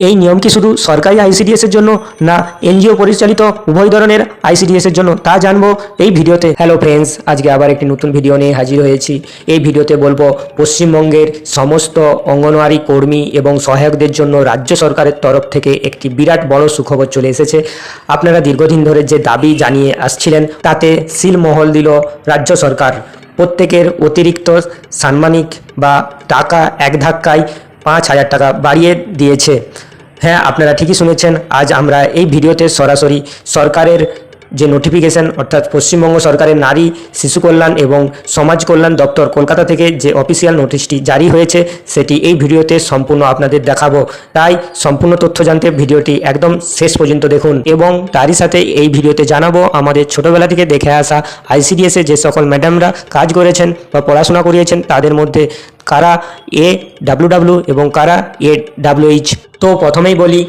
এই নিয়ম কি শুধু সরকারি আইসিডিএস এর জন্য না এনজিও পরিচালিত উভয় ধরনের আইসিডিএস এর জন্য তা জানবো এই ভিডিওতে। হ্যালো ফ্রেন্ডস, আজকে আবার একটি নতুন ভিডিও নিয়ে হাজির হয়েছি। এই ভিডিওতে বলবো পশ্চিমবঙ্গের সমস্ত অঙ্গনওয়াড়ি কর্মী এবং সহায়কদের জন্য রাজ্য সরকারের তরফ থেকে একটি বিরাট বড় সুখবর চলে এসেছে। আপনারা দীর্ঘদিন ধরে যে দাবি জানিয়ে আসছিলেন তাতে সিলমোহর দিল রাজ্য সরকার। প্রত্যেকের অতিরিক্ত সাম্মানিক বা টাকা এক ধাক্কায় 5,000 টাকা বাড়িয়ে দিয়েছে। হ্যাঁ, আপনারা ঠিকই শুনেছেন। আজ আমরা এই ভিডিওতে সরাসরি সরকারের যে নোটিফিকেশন অর্থাৎ পশ্চিমবঙ্গ সরকারের নারী শিশু কল্যাণ এবং সমাজ কল্যাণ দপ্তর কলকাতা থেকে যে অফিসিয়াল নোটিশটি জারি হয়েছে সেটি এই ভিডিওতে সম্পূর্ণ আপনাদের দেখাবো। তাই সম্পূর্ণ তথ্য জানতে ভিডিওটি একদম শেষ পর্যন্ত দেখুন এবং তারই সাথে এই ভিডিওতে জানাবো আমাদের ছোটোবেলা থেকে দেখে আসা আইসিডিএসে যে সকল ম্যাডামরা কাজ করেছেন বা পড়াশোনা করিয়েছেন তাদের মধ্যে কারা AWW এবং কারা AWH। তো প্রথমেই বলি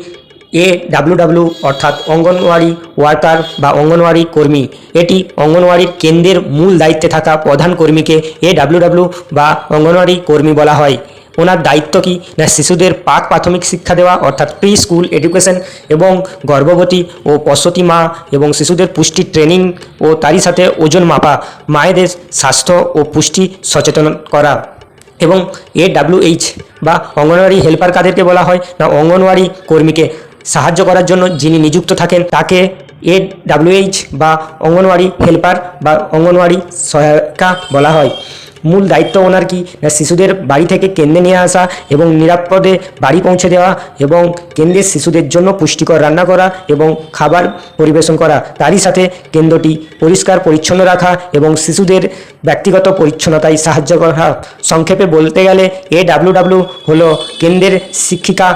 AWW অর্থাৎ অঙ্গনওয়াড়ি ওয়ার্কার বা অঙ্গনওয়াড়ি কর্মী। এটি অঙ্গনওয়াড়ির কেন্দ্রের মূল দায়িত্বে থাকা প্রধান কর্মীকে AWW বা অঙ্গনওয়াড়ি কর্মী বলা হয়। ওনার দায়িত্ব কি না শিশুদের প্রাথমিক শিক্ষা দেওয়া অর্থাৎ প্রি স্কুল এডুকেশন এবং গর্ভবতী ও প্রসূতি মা এবং শিশুদের পুষ্টি ট্রেনিং ও তারই সাথে ওজন মাপা, মায়েদের স্বাস্থ্য ও পুষ্টি সচেতন করা। এবং AWH বা অঙ্গনওয়াড়ি হেল্পার কাদেরকে বলা হয় না অঙ্গনওয়াড়ি কর্মীকে সাহায্য করার জন্য যিনি নিযুক্ত থাকেন তাকে AWH বা অঙ্গনওয়াড়ি হেল্পার বা অঙ্গনওয়াড়ি সহায়িকা বলা হয়। মূল দায়িত্ব ওনার কি না শিশুদের বাড়ি থেকে কেন্দ্রে নিয়ে আসা এবং নিরাপদে বাড়ি পৌঁছে দেওয়া এবং কেন্দ্রের শিশুদের জন্য পুষ্টিকর রান্না করা এবং খাবার পরিবেশন করা, তারই সাথে কেন্দ্রটি পরিষ্কার পরিচ্ছন্ন রাখা এবং শিশুদের ব্যক্তিগত পরিচ্ছন্নতায় সাহায্য করা। সংক্ষেপে বলতে গেলে AWW হলো কেন্দ্রের শিক্ষিকা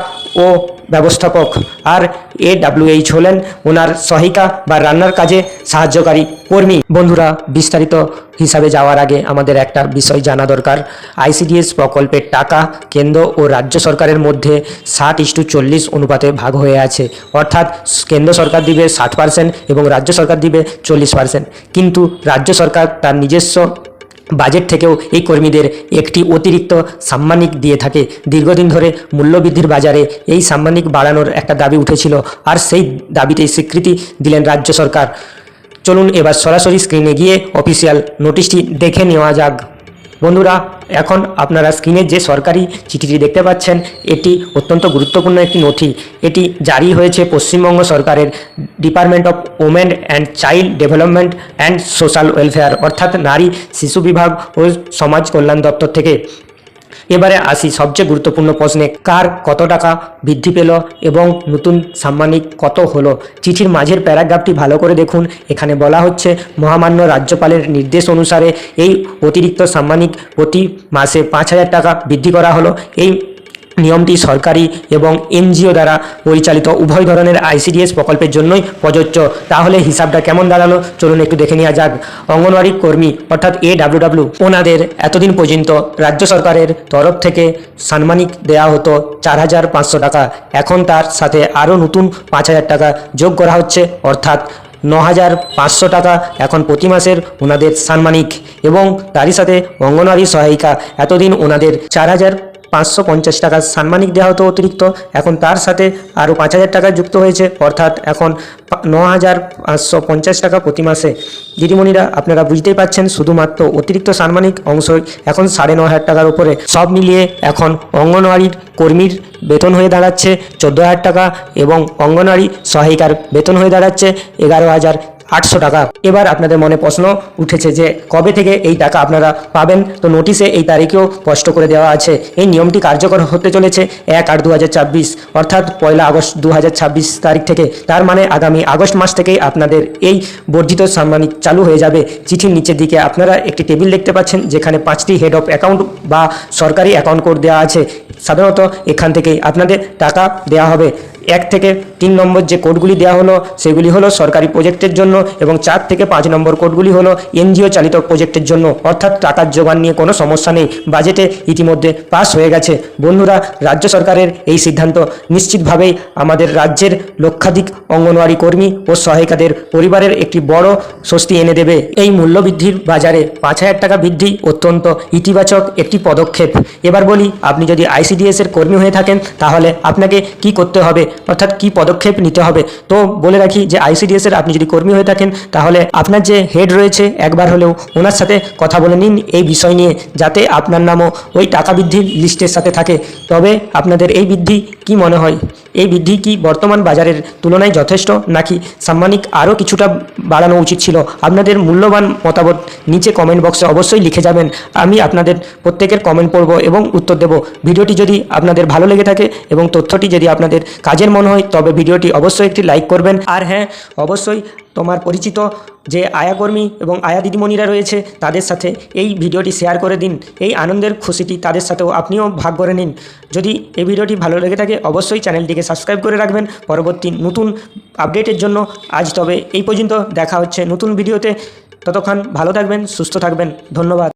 ও ব্যবস্থাপক, আর AWH হলেন ওনার সহায়িকা বা রান্নার কাজে সাহায্যকারী কর্মী। বন্ধুরা, বিস্তারিত হিসাবে যাওয়ার আগে আমাদের একটা বিষয় জানা দরকার। আইসিডিএস প্রকল্পের টাকা কেন্দ্র ও রাজ্য সরকারের মধ্যে 60:40 অনুপাতে ভাগ হয়ে আছে, অর্থাৎ কেন্দ্র সরকার দিবে 60% এবং রাজ্য সরকার দিবে 40%। কিন্তু রাজ্য সরকার তার নিজস্ব বাজেট থেকেও এই কর্মীদের একটি অতিরিক্ত সাম্মানিক দিয়ে থাকে। দীর্ঘদিন ধরে মূল্যবৃদ্ধির বাজারে এই সাম্মানিক বাড়ানোর একটা দাবি উঠেছিল, আর সেই দাবিতে স্বীকৃতি দিলেন রাজ্য সরকার। চলুন এবার সরাসরি স্ক্রিনে গিয়ে অফিসিয়াল নোটিশটি দেখে নেওয়া যাক। বন্ধুরা, এখন আপনারা স্ক্রিনে যে সরকারি চিঠিটি দেখতে পাচ্ছেন এটি অত্যন্ত গুরুত্বপূর্ণ একটি নথি। এটি জারি হয়েছে পশ্চিমবঙ্গ সরকারের department of women and child development and social welfare অর্থাৎ নারী শিশু বিভাগ ও সমাজ কল্যাণ দপ্তর থেকে। এবারে আসি সবচেয়ে গুরুত্বপূর্ণ প্রশ্নে, কার কত টাকা বৃদ্ধি পেল এবং নতুন সাম্মানিক কত হলো। চিঠির মাঝের প্যারাগ্রাফটি ভালো করে দেখুন। এখানে বলা হচ্ছে মহামান্য রাজ্যপালের নির্দেশ অনুসারে এই অতিরিক্ত সাম্মানিক প্রতি মাসে 5,000 টাকা বৃদ্ধি করা হলো। এই নিয়মটি সরকারি এবং এনজিও দ্বারা পরিচালিত উভয় ধরনের আইসিডিএস প্রকল্পের জন্যই প্রযোজ্য। তাহলে হিসাবটা কেমন দাঁড়ালো চলুন একটু দেখে নেওয়া যাক। অঙ্গনওয়াড়ি কর্মী অর্থাৎ AWW ওনাদের এতদিন পর্যন্ত রাজ্য সরকারের তরফ থেকে সাম্মানিক দেওয়া হতো 4,500 টাকা। এখন তার সাথে আরও নতুন 5,000 টাকা যোগ করা হচ্ছে, অর্থাৎ 9,500 টাকা এখন প্রতি মাসের ওনাদের সাম্মানিক। এবং তারই সাথে অঙ্গনওয়াড়ি সহায়িকা এতদিন ওনাদের 4,550 টাকা সাম্মানিক দেওয়া হতো অতিরিক্ত, এখন তার সাথে আরও 5,000 টাকা যুক্ত হয়েছে, অর্থাৎ এখন 9,550 টাকা প্রতি মাসে। দিদিমণিরা, আপনারা বুঝতেই পাচ্ছেন শুধুমাত্র অতিরিক্ত সাম্মানিক অংশ এখন 9,500 টাকার উপরে। সব মিলিয়ে এখন অঙ্গনওয়াড়ির কর্মীর বেতন হয়ে দাঁড়াচ্ছে 14,000 টাকা এবং অঙ্গনওয়াড়ি সহায়িকার বেতন হয়ে দাঁড়াচ্ছে 11,800 টাকা। এবার আপনাদের মনে প্রশ্ন উঠেছে যে কবে থেকে এই টাকা আপনারা পাবেন। তো নোটিশে এই তারিখেও স্পষ্ট করে দেওয়া আছে। এই নিয়মটি কার্যকর হতে চলেছে 1/8/2024 অর্থাৎ 1 আগস্ট 2026 তারিখ থেকে। তার মানে আগামী আগস্ট মাস থেকেই আপনাদের এই বর্ধিত সাম্মানিক চালু হয়ে যাবে। চিঠির নিচের দিকে আপনারা একটি টেবিল দেখতে পাচ্ছেন যেখানে 5টি হেড অফ অ্যাকাউন্ট বা সরকারি অ্যাকাউন্ট কোড দেওয়া আছে। সাধারণত এখান থেকেই আপনাদের টাকা দেওয়া হবে। 1 থেকে 3 নম্বর যে কোডগুলি দেওয়া হলো সেগুলি হলো সরকারি প্রজেক্টের জন্য এবং 4 থেকে 5 নম্বর কোডগুলি হলো এনজিও চালিত প্রজেক্টের জন্য, অর্থাৎ টাকার জোগান নিয়ে কোনো সমস্যা নেই, বাজেটে ইতিমধ্যে পাস হয়ে গেছে। বন্ধুরা, রাজ্য সরকারের এই সিদ্ধান্ত নিশ্চিতভাবেই আমাদের রাজ্যের লক্ষাধিক অঙ্গনওয়াড়ি কর্মী ও সহায়িকাদের পরিবারের একটি বড় স্বস্তি এনে দেবে। এই মূল্যবৃদ্ধির বাজারে 5,000 টাকা বৃদ্ধি অত্যন্ত ইতিবাচক একটি পদক্ষেপ। এবার বলি, আপনি যদি আইসিডিএস এর কর্মী হয়ে থাকেন তাহলে আপনাকে কি করতে হবে, অর্থাৎ কি পদক্ষেপ নিতে হবে। তো বলে রাখি যে আইসিডিএস এর আপনি যদি কর্মী হয়ে থাকেন তাহলে আপনার যে হেড রয়েছে একবার হলেও ওনার সাথে কথা বলে নিন এই বিষয় নিয়ে, যাতে আপনার নামও ওই টাকা বৃদ্ধির লিস্টের সাথে থাকে। তবে আপনাদের এই বৃদ্ধি কি মনে হয়? এই বৃদ্ধি কি বর্তমান বাজারের তুলনায় যথেষ্ট, নাকি সাম্মানিক আরও কিছুটা বাড়ানো উচিত ছিল? আপনাদের মূল্যবান মতামত নিচে কমেন্ট বক্সে অবশ্যই লিখে যাবেন। আমি আপনাদের প্রত্যেকের কমেন্ট পড়ব এবং উত্তর দেব। ভিডিওটি যদি আপনাদের ভালো লেগে থাকে এবং তথ্যটি যদি আপনাদের কাজের মনে হয় তবে ভিডিওটি অবশ্যই একটি লাইক করবেন। আর হ্যাঁ, অবশ্যই তোমার পরিচিত যে আয়াকর্মী এবং আয়া দিদিমণিরা রয়েছে তাদের সাথে এই ভিডিওটি শেয়ার করে দিন। এই আনন্দের খুশিটি তাদের সাথেও আপনিও ভাগ করে নিন। যদি এই ভিডিওটি ভালো লেগে থাকে অবশ্যই চ্যানেলটিকে সাবস্ক্রাইব করে রাখবেন পরবর্তী নতুন আপডেটের জন্য। আজ তবে এই পর্যন্ত, দেখা হচ্ছে নতুন ভিডিওতে। ততক্ষণ ভালো থাকবেন, সুস্থ থাকবেন। ধন্যবাদ।